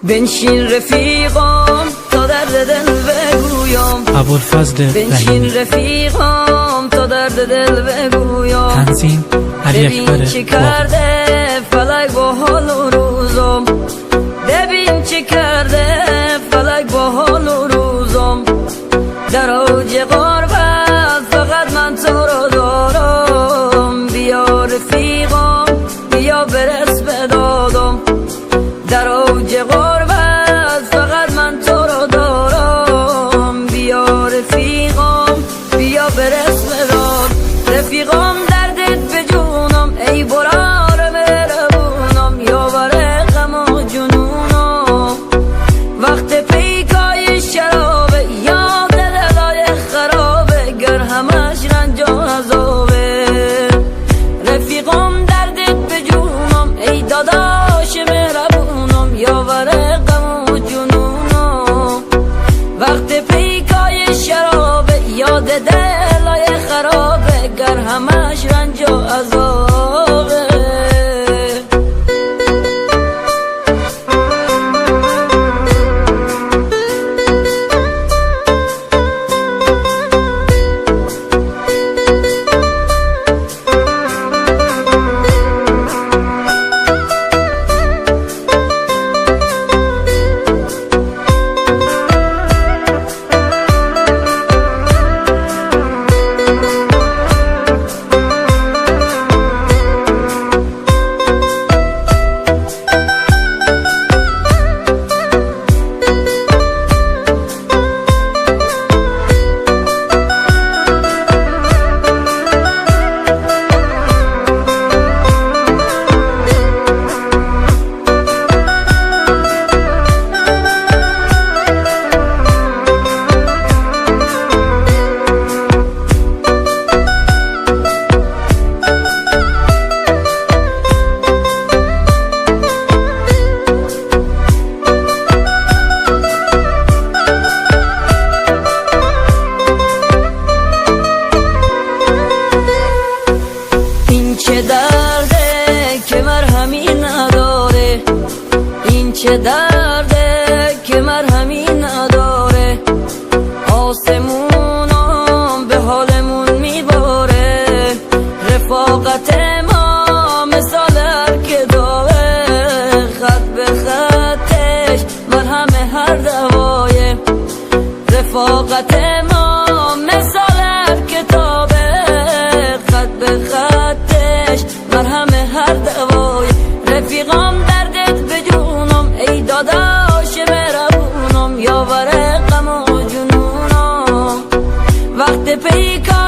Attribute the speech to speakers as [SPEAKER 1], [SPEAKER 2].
[SPEAKER 1] بنشین رفیقام تا درد دل بگویم،
[SPEAKER 2] ابوالفضل
[SPEAKER 1] بنشین رفیقام تا درد دل بگویم.
[SPEAKER 2] تنظیم علی اکبر
[SPEAKER 1] ببین چی کرده فلک با حال و روزم، ببین چی کرده فلک با حال و روزم. در اوج غربت فقط من تو رو دارم، بیا رفیقام بیا برس به دادم. در اوج غربت فقط من تو رو دارم، بیا رفیقام بیا برس به دادم. رفیقام دردت به جونم ای برار مهربونم، یاور غم و جنونم. وقت پیکای شرابه یاد دلای خرابه، گر همش رنج و عذابه. رفیقام دردت به جونم ای داداش مهربونم، یاور غم و جنونم. وقت پیکای شرابه یاد دلای خرابه، گر همش رنج و عذابه. چه درده که مرهمی نداره، این چه درده که مرهمی نداره. آسمونم به حالمون میباره، رفاقت ما مثال هر که داره. خط به خطش مرهم هر دوایه، رفاقت ما مثال هر کتابه. خط به خطش مرهم هر دوای. رفیقام دردت به جونم ای داداش مهربونم، یاور غم و جنونم. وقت پیکار